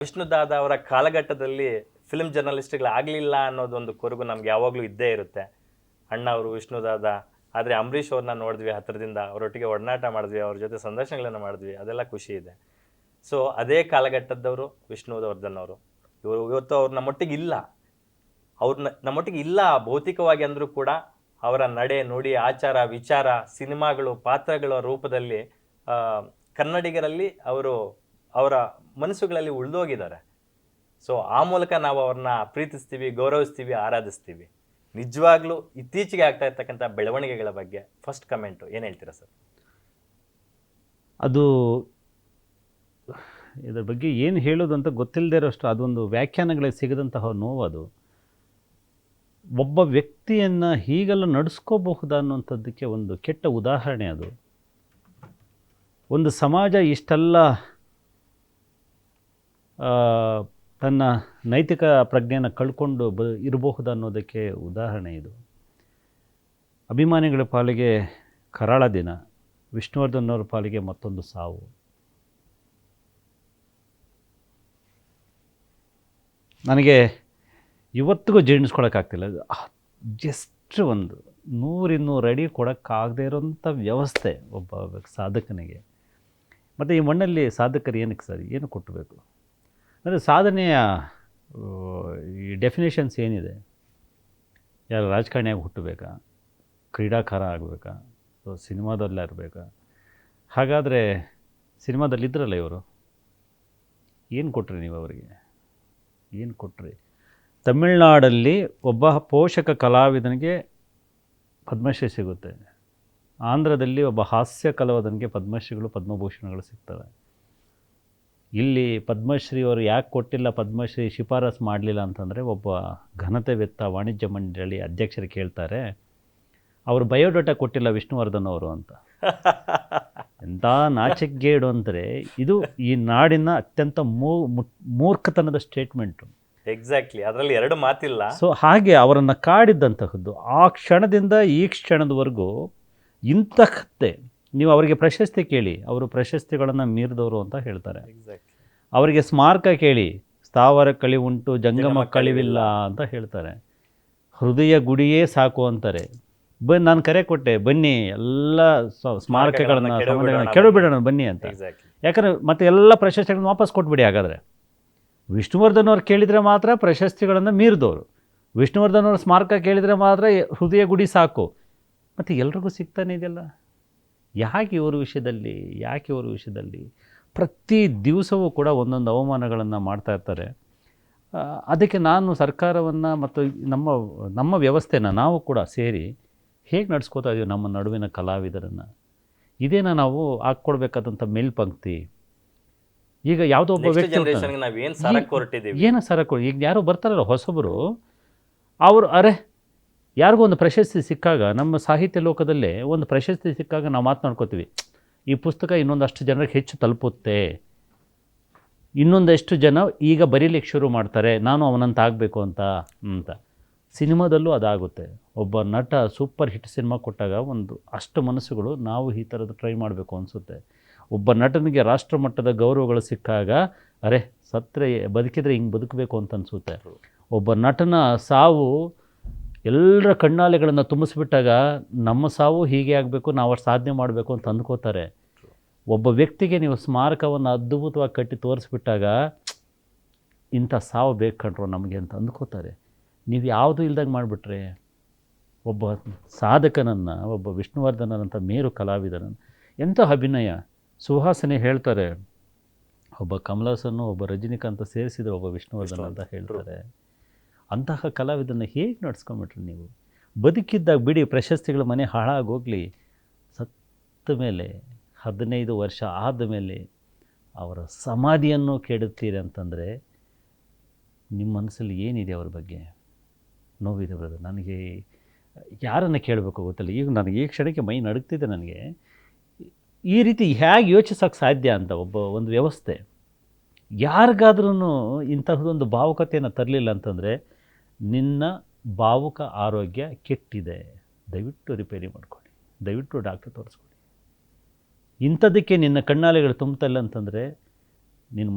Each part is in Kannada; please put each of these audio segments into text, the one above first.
ವಿಷ್ಣುದಾದ ಅವರ ಕಾಲಘಟ್ಟದಲ್ಲಿ ಫಿಲ್ಮ್ ಜರ್ನಲಿಸ್ಟ್ಗಳಾಗಲಿಲ್ಲ ಅನ್ನೋದೊಂದು ಕೊರಗು ನಮ್ಗೆ ಯಾವಾಗಲೂ ಇದ್ದೇ ಇರುತ್ತೆ. ಅಣ್ಣ ಅವರು ವಿಷ್ಣುದಾದ. ಆದರೆ ಅಂಬರೀಷ್ ಅವ್ರನ್ನ ನೋಡಿದ್ವಿ ಹತ್ತಿರದಿಂದ, ಅವರೊಟ್ಟಿಗೆ ಒಡನಾಟ ಮಾಡಿದ್ವಿ, ಅವ್ರ ಜೊತೆ ಸಂದರ್ಶನಗಳನ್ನು ಮಾಡಿದ್ವಿ, ಅದೆಲ್ಲ ಖುಷಿ ಇದೆ. ಸೊ ಅದೇ ಕಾಲಘಟ್ಟದವರು ವಿಷ್ಣುವರ್ಧನ್ ಅವರು. ಇವತ್ತು ಅವ್ರು ನಮ್ಮೊಟ್ಟಿಗೆ ಇಲ್ಲ, ನಮ್ಮೊಟ್ಟಿಗೆ ಇಲ್ಲ ಭೌತಿಕವಾಗಿ ಅಂದರೂ ಕೂಡ ಅವರ ನಡೆ ನುಡಿ ಆಚಾರ ವಿಚಾರ ಸಿನಿಮಾಗಳು ಪಾತ್ರಗಳ ರೂಪದಲ್ಲಿ ಕನ್ನಡಿಗರಲ್ಲಿ ಅವರ ಮನಸ್ಸುಗಳಲ್ಲಿ ಉಳಿದೋಗಿದ್ದಾರೆ. ಸೊ ಆ ಮೂಲಕ ನಾವು ಅವ್ರನ್ನ ಪ್ರೀತಿಸ್ತೀವಿ, ಗೌರವಿಸ್ತೀವಿ, ಆರಾಧಿಸ್ತೀವಿ. ನಿಜವಾಗ್ಲೂ ಇತ್ತೀಚೆಗೆ ಆಗ್ತಾ ಇರ್ತಕ್ಕಂಥ ಬೆಳವಣಿಗೆಗಳ ಬಗ್ಗೆ ಫಸ್ಟ್ ಕಮೆಂಟು ಏನು ಹೇಳ್ತೀರಾ ಸರ್? ಅದು ಇದರ ಬಗ್ಗೆ ಏನು ಹೇಳೋದು ಅಂತ ಗೊತ್ತಿಲ್ಲದೆ ಇರೋಷ್ಟು ಅದೊಂದು ವ್ಯಾಖ್ಯಾನಗಳಿಗೆ ಸಿಗದಂತಹ ನೋವು. ಅದು ಒಬ್ಬ ವ್ಯಕ್ತಿಯನ್ನು ಹೀಗೆಲ್ಲ ನಡೆಸ್ಕೋಬಹುದಾ ಅನ್ನುವಂಥದ್ದಕ್ಕೆ ಒಂದು ಕೆಟ್ಟ ಉದಾಹರಣೆ. ಅದು ಒಂದು ಸಮಾಜ ಇಷ್ಟೆಲ್ಲ ತನ್ನ ನೈತಿಕ ಪ್ರಜ್ಞೆಯನ್ನು ಕಳ್ಕೊಂಡು ಇರಬಹುದು ಅನ್ನೋದಕ್ಕೆ ಉದಾಹರಣೆ ಇದು. ಅಭಿಮಾನಿಗಳ ಪಾಲಿಗೆ ಕರಾಳ ದಿನ, ವಿಷ್ಣುವರ್ಧನ್ ಅವರ ಪಾಲಿಗೆ ಮತ್ತೊಂದು ಸಾವು. ನನಗೆ ಇವತ್ತಿಗೂ ಜೀರ್ಣಿಸ್ಕೊಳಕ್ಕಾಗ್ತಿಲ್ಲ. ಜಸ್ಟ್ ಒಂದು 100-200 ಅಡಿ ಕೊಡೋಕ್ಕಾಗದೇ ಇರೋಂಥ ವ್ಯವಸ್ಥೆ ಒಬ್ಬ ಸಾಧಕನಿಗೆ. ಮತ್ತು ಈ ಮಣ್ಣಲ್ಲಿ ಸಾಧಕರು ಏನಕ್ಕೆ ಸರ್, ಏನು ಕೊಟ್ಟಬೇಕು? ಅಂದರೆ ಸಾಧನೆಯ ಈ ಡೆಫಿನೇಷನ್ಸ್ ಏನಿದೆ? ಯಾರು ರಾಜಕಾರಣಿಯಾಗಿ ಹುಟ್ಟಬೇಕಾ, ಕ್ರೀಡಾಕಾರ ಆಗಬೇಕಾ, ಸೊ ಸಿನಿಮಾದಲ್ಲೇ ಇರಬೇಕಾ? ಹಾಗಾದರೆ ಸಿನಿಮಾದಲ್ಲಿದ್ದರಲ್ಲ ಇವರು, ಏನು ಕೊಟ್ರಿ ನೀವು ಅವರಿಗೆ? ಏನು ಕೊಟ್ರಿ? ತಮಿಳ್ನಾಡಲ್ಲಿ ಒಬ್ಬ ಪೋಷಕ ಕಲಾವಿದನಿಗೆ ಪದ್ಮಶ್ರೀ ಸಿಗುತ್ತೆ, ಆಂಧ್ರದಲ್ಲಿ ಒಬ್ಬ ಹಾಸ್ಯ ಕಲಾವಿದನಿಗೆ ಪದ್ಮಶ್ರೀಗಳು ಪದ್ಮಭೂಷಣಗಳು ಸಿಗ್ತವೆ. ಇಲ್ಲಿ ಪದ್ಮಶ್ರೀ ಅವರು ಯಾಕೆ ಕೊಟ್ಟಿಲ್ಲ, ಪದ್ಮಶ್ರೀ ಶಿಫಾರಸು ಮಾಡಲಿಲ್ಲ ಅಂತಂದರೆ ಒಬ್ಬ ಘನತೆವೆತ್ತ ವಾಣಿಜ್ಯ ಮಂಡಳಿ ಅಧ್ಯಕ್ಷರು ಕೇಳ್ತಾರೆ, ಅವರು ಬಯೋಡಾಟಾ ಕೊಟ್ಟಿಲ್ಲ ವಿಷ್ಣುವರ್ಧನ್ ಅವರು ಅಂತ. ಎಂಥ ನಾಚಿಕೆಗೇಡು ಅಂದರೆ ಇದು ಈ ನಾಡಿನ ಅತ್ಯಂತ ಮೂರ್ಖತನದ ಸ್ಟೇಟ್ಮೆಂಟು. ಎಕ್ಸಾಕ್ಟ್ಲಿ, ಅದರಲ್ಲಿ ಎರಡು ಮಾತಿಲ್ಲ. ಸೊ ಹಾಗೆ ಅವರನ್ನು ಕಾಡಿದ್ದಂತಹದ್ದು ಆ ಕ್ಷಣದಿಂದ ಈ ಕ್ಷಣದವರೆಗೂ ಇಂತಹದ್ದೇ. ನೀವು ಅವರಿಗೆ ಪ್ರಶಸ್ತಿ ಕೇಳಿ, ಅವರು ಪ್ರಶಸ್ತಿಗಳನ್ನು ಮೀರಿದವರು ಅಂತ ಹೇಳ್ತಾರೆ. ಅವರಿಗೆ ಸ್ಮಾರಕ ಕೇಳಿ, ಸ್ಥಾವರ ಕಳಿವುಂಟು ಜಂಗಮ ಕಳಿವಿಲ್ಲ ಅಂತ ಹೇಳ್ತಾರೆ. ಹೃದಯ ಗುಡಿಯೇ ಸಾಕು ಅಂತಾರೆ. ನಾನು ಕರೆ ಕೊಟ್ಟೆ, ಬನ್ನಿ ಎಲ್ಲ ಸ್ಮಾರಕಗಳನ್ನು ಕೆಡಬಿಡೋಣ ಬನ್ನಿ ಅಂತ. ಯಾಕಂದರೆ ಮತ್ತೆ ಎಲ್ಲ ಪ್ರಶಸ್ತಿಗಳನ್ನು ವಾಪಸ್ ಕೊಟ್ಬಿಡಿ. ಹಾಗಾದರೆ ವಿಷ್ಣುವರ್ಧನ್ ಅವ್ರು ಕೇಳಿದರೆ ಮಾತ್ರ ಪ್ರಶಸ್ತಿಗಳನ್ನು ಮೀರಿದವರು, ವಿಷ್ಣುವರ್ಧನ್ ಅವ್ರ ಸ್ಮಾರಕ ಕೇಳಿದರೆ ಮಾತ್ರ ಹೃದಯ ಗುಡಿ ಸಾಕು. ಮತ್ತು ಎಲ್ರಿಗೂ ಸಿಗ್ತಾನೆ ಇದೆಲ್ಲ. ಯಾಕೆ ಇವ್ರ ವಿಷಯದಲ್ಲಿ ಪ್ರತಿ ದಿವಸವೂ ಕೂಡ ಒಂದೊಂದು ಅವಮಾನಗಳನ್ನು ಮಾಡ್ತಾ ಇರ್ತಾರೆ. ಅದಕ್ಕೆ ನಾನು ಸರ್ಕಾರವನ್ನು ಮತ್ತು ನಮ್ಮ ವ್ಯವಸ್ಥೆನ ನಾವು ಕೂಡ ಸೇರಿ ಹೇಗೆ ನಡೆಸ್ಕೋತಾ ಇದೀವಿ ನಮ್ಮ ನಡುವಿನ ಕಲಾವಿದರನ್ನು? ಇದೇನ ನಾವು ಹಾಕ್ಕೊಡ್ಬೇಕಾದಂಥ ಮೇಲ್ಪಂಕ್ತಿ? ಈಗ ಯಾವುದೋ ಒಬ್ಬ ವ್ಯಕ್ತಿ ಏನೋ ಸರಕು, ಈಗ ಯಾರೋ ಬರ್ತಾರಲ್ಲ ಹೊಸಬರು, ಅವರು ಯಾರಿಗೂ ಒಂದು ಪ್ರಶಸ್ತಿ ಸಿಕ್ಕಾಗ, ನಮ್ಮ ಸಾಹಿತ್ಯ ಲೋಕದಲ್ಲೇ ಒಂದು ಪ್ರಶಸ್ತಿ ಸಿಕ್ಕಾಗ ನಾವು ಮಾತನಾಡ್ಕೋತೀವಿ, ಈ ಪುಸ್ತಕ ಇನ್ನೊಂದಷ್ಟು ಜನರಿಗೆ ಹೆಚ್ಚು ತಲುಪುತ್ತೆ, ಇನ್ನೊಂದಷ್ಟು ಜನ ಈಗ ಬರೀಲಿಕ್ಕೆ ಶುರು ಮಾಡ್ತಾರೆ, ನಾನು ಅವನಂತ ಆಗಬೇಕು ಅಂತ. ಸಿನಿಮಾದಲ್ಲೂ ಅದಾಗುತ್ತೆ. ಒಬ್ಬ ನಟ ಸೂಪರ್ ಹಿಟ್ ಸಿನಿಮಾ ಕೊಟ್ಟಾಗ ಒಂದು ಅಷ್ಟು ಮನಸ್ಸುಗಳು ನಾವು ಈ ಥರದ್ದು ಟ್ರೈ ಮಾಡಬೇಕು ಅನಿಸುತ್ತೆ. ಒಬ್ಬ ನಟನಿಗೆ ರಾಷ್ಟ್ರ ಮಟ್ಟದ ಗೌರವಗಳು ಸಿಕ್ಕಾಗ ಸತ್ತರೆ ಬದುಕಿದ್ರೆ ಹಿಂಗೆ ಬದುಕಬೇಕು ಅಂತ ಅನಿಸುತ್ತೆ. ಒಬ್ಬ ನಟನ ಸಾವು ಎಲ್ಲರ ಕಣ್ಣಾಲೆಗಳನ್ನು ತುಂಬಿಸ್ಬಿಟ್ಟಾಗ ನಮ್ಮ ಸಾವು ಹೀಗೆ ಆಗಬೇಕು, ನಾವು ಅಷ್ಟು ಸಾಧನೆ ಮಾಡಬೇಕು ಅಂತ ಅಂದ್ಕೋತಾರೆ. ಒಬ್ಬ ವ್ಯಕ್ತಿಗೆ ನೀವು ಸ್ಮಾರಕವನ್ನು ಅದ್ಭುತವಾಗಿ ಕಟ್ಟಿ ತೋರಿಸ್ಬಿಟ್ಟಾಗ ಇಂಥ ಸಾವು ಬೇಕು ಕಣ್ರೋ ನಮಗೆ ಅಂತ ಅಂದ್ಕೋತಾರೆ. ನೀವು ಯಾವುದೂ ಇಲ್ದಂಗೆ ಮಾಡಿಬಿಟ್ರೆ ಒಬ್ಬ ಸಾಧಕನನ್ನು, ಒಬ್ಬ ವಿಷ್ಣುವರ್ಧನಂಥ ಮೇರು ಕಲಾವಿದನನ್ನು, ಎಂಥ ಅಭಿನಯ. ಸುಹಾಸನೆ ಹೇಳ್ತಾರೆ, ಒಬ್ಬ ಕಮಲಾಸನ್ನು ಒಬ್ಬ ರಜನಿಕಾಂತ ಸೇರಿಸಿದರೆ ಒಬ್ಬ ವಿಷ್ಣುವರ್ಧನ್ ಅಂತ ಹೇಳ್ತಾರೆ. ಅಂತಹ ಕಲಾವಿದನ್ನು ಹೇಗೆ ನಡೆಸ್ಕೊಂಬಿಟ್ರಿ ನೀವು? ಬದುಕಿದ್ದಾಗ ಬಿಡಿ, ಪ್ರಶಸ್ತಿಗಳ ಮನೆ ಹಾಳಾಗೋಗಲಿ, ಸತ್ತ ಮೇಲೆ 15 ವರ್ಷ ಆದಮೇಲೆ ಅವರ ಸಮಾಧಿಯನ್ನು ಕೆಡುತ್ತೀರಿ ಅಂತಂದರೆ ನಿಮ್ಮ ಮನಸ್ಸಲ್ಲಿ ಏನಿದೆ ಅವ್ರ ಬಗ್ಗೆ? ನೋವಿದೆ ಬ್ರದರ್. ನನಗೆ ಯಾರನ್ನು ಕೇಳಬೇಕು ಗೊತ್ತಿಲ್ಲ. ಈಗ ನನಗೆ ಈ ಕ್ಷಣಕ್ಕೆ ಮೈ ನಡುಗ್ತಿದೆ. ನನಗೆ ಈ ರೀತಿ ಹೇಗೆ ಯೋಚಿಸೋಕ್ಕೆ ಸಾಧ್ಯ ಅಂತ ಒಂದು ವ್ಯವಸ್ಥೆ ಯಾರಿಗಾದ್ರೂ ಇಂತಹದೊಂದು ಭಾವುಕತೆಯನ್ನು ತರಲಿಲ್ಲ ಅಂತಂದರೆ ನಿನ್ನ ಭಾವುಕ ಆರೋಗ್ಯ ಕೆಟ್ಟಿದೆ, ದಯವಿಟ್ಟು ರಿಪೇರಿ ಮಾಡ್ಕೊಳ್ಳಿ, ದಯವಿಟ್ಟು ಡಾಕ್ಟ್ರ್ ತೋರಿಸ್ಕೊಳ್ಳಿ. ಇಂಥದ್ದಕ್ಕೆ ನಿನ್ನ ಕಣ್ಣಾಲೆಗಳು ತುಂಬ್ತಲ್ಲ ಅಂತಂದರೆ ನೀನು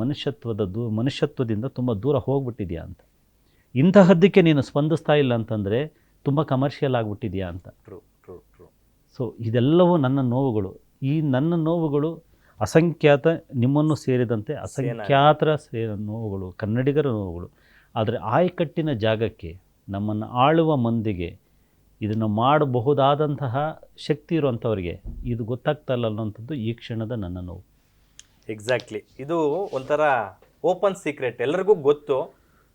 ಮನುಷ್ಯತ್ವದಿಂದ ತುಂಬ ದೂರ ಹೋಗ್ಬಿಟ್ಟಿದ್ಯಾ ಅಂತ. ಇಂತಹದ್ದಕ್ಕೆ ನೀನು ಸ್ಪಂದಿಸ್ತಾ ಇಲ್ಲ ಅಂತಂದರೆ ತುಂಬ ಕಮರ್ಷಿಯಲ್ ಆಗಿಬಿಟ್ಟಿದ್ಯಾ ಅಂತ. True true true. ಸೊ ಇದೆಲ್ಲವೂ ನನ್ನ ನೋವುಗಳು. ಈ ನನ್ನ ನೋವುಗಳು ಅಸಂಖ್ಯಾತ, ನಿಮ್ಮನ್ನು ಸೇರಿದಂತೆ ಅಸಂಖ್ಯಾತರ ನೋವುಗಳು, ಕನ್ನಡಿಗರ ನೋವುಗಳು. ಆದರೆ ಆಯಕಟ್ಟಿನ ಜಾಗಕ್ಕೆ, ನಮ್ಮನ್ನು ಆಳುವ ಮಂದಿಗೆ, ಇದನ್ನು ಮಾಡಬಹುದಾದಂತಹ ಶಕ್ತಿ ಇರುವಂಥವ್ರಿಗೆ ಇದು ಗೊತ್ತಾಗ್ತಾ ಇಲ್ಲ ಅನ್ನೋಂಥದ್ದು ಈ ಕ್ಷಣದ ನನ್ನ ನೋವು. ಎಕ್ಸಾಕ್ಟ್ಲಿ. ಇದು ಒಂಥರ ಓಪನ್ ಸೀಕ್ರೆಟ್, ಎಲ್ಲರಿಗೂ ಗೊತ್ತು.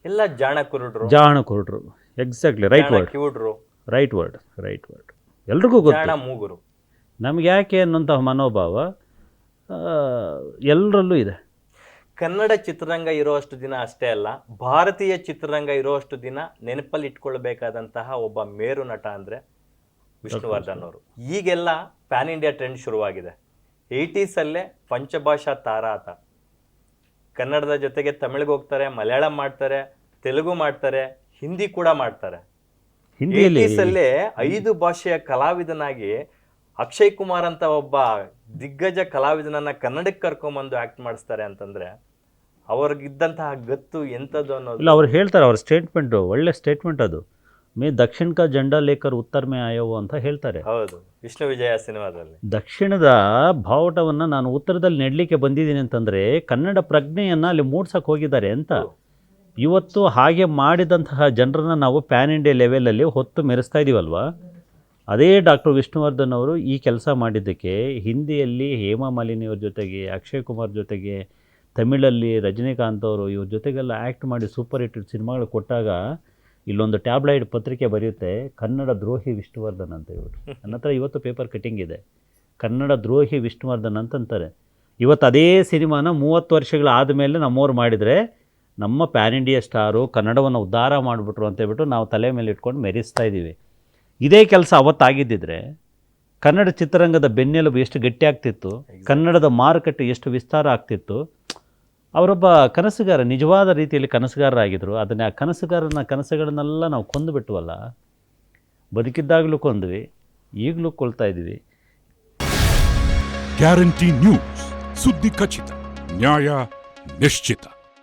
ಎಲ್ಲ ಜಾಣ ಕುರುಡ್ರು. ಎಕ್ಸಾಕ್ಟ್ಲಿ, ರೈಟ್ ವರ್ಡ್, ಕಿವುಡ್ರು, ರೈಟ್ ವರ್ಡ್. ಎಲ್ರಿಗೂ ಗೊತ್ತು, ಜಾಣ ಮೂಗುರು. ನಮ್ಗೆ ಯಾಕೆ ಅನ್ನೋಂತಹ ಮನೋಭಾವ ಎಲ್ಲರಲ್ಲೂ ಇದೆ. ಕನ್ನಡ ಚಿತ್ರರಂಗ ಇರೋಷ್ಟು ದಿನ ಅಷ್ಟೇ ಅಲ್ಲ, ಭಾರತೀಯ ಚಿತ್ರರಂಗ ಇರೋಷ್ಟು ದಿನ ನೆನಪಲ್ಲಿ ಇಟ್ಕೊಳ್ಬೇಕಾದಂತಹ ಒಬ್ಬ ಮೇರು ನಟ ಅಂದರೆ ವಿಷ್ಣುವರ್ಧನ್ ಅವರು. ಈಗೆಲ್ಲ ಪ್ಯಾನ್ ಇಂಡಿಯಾ ಟ್ರೆಂಡ್ ಶುರುವಾಗಿದೆ. 80ಸಲ್ಲೇ ಪಂಚಭಾಷಾ ತಾರಾ ಆತ. ಕನ್ನಡದ ಜೊತೆಗೆ ತಮಿಳಿಗೆ ಹೋಗ್ತಾರೆ, ಮಲಯಾಳಂ ಮಾಡ್ತಾರೆ, ತೆಲುಗು ಮಾಡ್ತಾರೆ, ಹಿಂದಿ ಕೂಡ ಮಾಡ್ತಾರೆ. 80ಸಲ್ಲೇ 5 ಭಾಷೆಯ ಕಲಾವಿದನಾಗಿ ಅಕ್ಷಯ್ ಕುಮಾರ್ ಅಂತ ಒಬ್ಬ ದಿಗ್ಗಜ ಕಲಾವಿದನನ್ನ ಕನ್ನಡಕ್ಕೆ ಕರ್ಕೊಂಬಂದು ಆ್ಯಕ್ಟ್ ಮಾಡಿಸ್ತಾರೆ ಅಂತಂದರೆ ಅವ್ರಿಗಿದ್ದಂತಹ ಗತ್ತು ಎಂಥದ್ದು ಅನ್ನೋದು. ಇಲ್ಲ, ಅವ್ರು ಹೇಳ್ತಾರೆ, ಅವ್ರ ಸ್ಟೇಟ್ಮೆಂಟು ಒಳ್ಳೆ ಸ್ಟೇಟ್ಮೆಂಟ್ ಅದು. ದಕ್ಷಿಣ ಕಾ ಜೆಂಡಾ ಲೇಕರ್ ಉತ್ತರ ಮೇ ಆಯೋವು ಅಂತ ಹೇಳ್ತಾರೆ. ಹೌದು, ವಿಷ್ಣು ವಿಜಯ ಸಿನಿಮಾದಲ್ಲಿ. ದಕ್ಷಿಣದ ಬಾವುಟವನ್ನು ನಾನು ಉತ್ತರದಲ್ಲಿ ನೆಡಲಿಕ್ಕೆ ಬಂದಿದ್ದೀನಿ ಅಂತಂದರೆ ಕನ್ನಡ ಪ್ರಜ್ಞೆಯನ್ನು ಅಲ್ಲಿ ಮೂಡ್ಸಕ್ಕೆ ಹೋಗಿದ್ದಾರೆ ಅಂತ. ಇವತ್ತು ಹಾಗೆ ಮಾಡಿದಂತಹ ಜನರನ್ನು ನಾವು ಪ್ಯಾನ್ ಇಂಡಿಯಾ ಲೆವೆಲಲ್ಲಿ ಹೊತ್ತು ಮೆರೆಸ್ತಾ ಇದ್ದೀವಲ್ವ. ಅದೇ ಡಾಕ್ಟರ್ ವಿಷ್ಣುವರ್ಧನ್ ಅವರು ಈ ಕೆಲಸ ಮಾಡಿದ್ದಕ್ಕೆ ಹಿಂದಿಯಲ್ಲಿ ಹೇಮಾ ಮಾಲಿನಿಯವ್ರ ಜೊತೆಗೆ, ಅಕ್ಷಯ್ ಕುಮಾರ್ ಜೊತೆಗೆ, ತಮಿಳಲ್ಲಿ ರಜನಿಕಾಂತ್ ಅವರು ಇವ್ರ ಜೊತೆಗೆಲ್ಲ ಆ್ಯಕ್ಟ್ ಮಾಡಿ ಸೂಪರ್ ಹಿಟ್ ಸಿನಿಮಾಗಳು ಕೊಟ್ಟಾಗ ಇಲ್ಲೊಂದು ಟ್ಯಾಬ್ಲಾಯ್ಡ್ ಪತ್ರಿಕೆ ಬರೆಯುತ್ತೆ, ಕನ್ನಡ ದ್ರೋಹಿ ವಿಷ್ಣುವರ್ಧನ್ ಅಂತ ಹೇಳ್ಬಿಟ್ಟು. ನನ್ನ ಹತ್ರ ಇವತ್ತು ಪೇಪರ್ ಕಟ್ಟಿಂಗ್ ಇದೆ, ಕನ್ನಡ ದ್ರೋಹಿ ವಿಷ್ಣುವರ್ಧನ್ ಅಂತಂತಾರೆ. ಇವತ್ತು ಅದೇ ಸಿನಿಮಾನ 30 ವರ್ಷಗಳಾದ ಮೇಲೆ ನಮ್ಮವ್ರು ಮಾಡಿದರೆ ನಮ್ಮ ಪ್ಯಾನ್ ಇಂಡಿಯಾ ಸ್ಟಾರು ಕನ್ನಡವನ್ನು ಉದ್ಧಾರ ಮಾಡಿಬಿಟ್ರು ಅಂತೇಳ್ಬಿಟ್ಟು ನಾವು ತಲೆ ಮೇಲೆ ಇಟ್ಕೊಂಡು ಮೆರೆಸ್ತಾ ಇದ್ದೀವಿ. ಇದೇ ಕೆಲಸ ಅವತ್ತಾಗಿದ್ದಿದ್ರೆ ಕನ್ನಡ ಚಿತ್ರರಂಗದ ಬೆನ್ನೆಲುಬು ಎಷ್ಟು ಗಟ್ಟಿ ಆಗ್ತಿತ್ತು, ಕನ್ನಡದ ಮಾರುಕಟ್ಟೆ ಎಷ್ಟು ವಿಸ್ತಾರ ಆಗ್ತಿತ್ತು. ಅವರೊಬ್ಬ ಕನಸುಗಾರ, ನಿಜವಾದ ರೀತಿಯಲ್ಲಿ ಕನಸುಗಾರರಾಗಿದ್ದರು. ಅದನ್ನೇ ಆ ಕನಸುಗಳನ್ನೆಲ್ಲ ನಾವು ಕೊಂದುಬಿಟ್ವಲ್ಲ. ಬದುಕಿದ್ದಾಗಲೂ ಕೊಂದ್ವಿ, ಈಗಲೂ ಕೊಳ್ತಾ ಇದ್ದೀವಿ. ಗ್ಯಾರಂಟಿ ನ್ಯೂಸ್, ಸುದ್ದಿ ಖಚಿತ, ನ್ಯಾಯ ನಿಶ್ಚಿತ.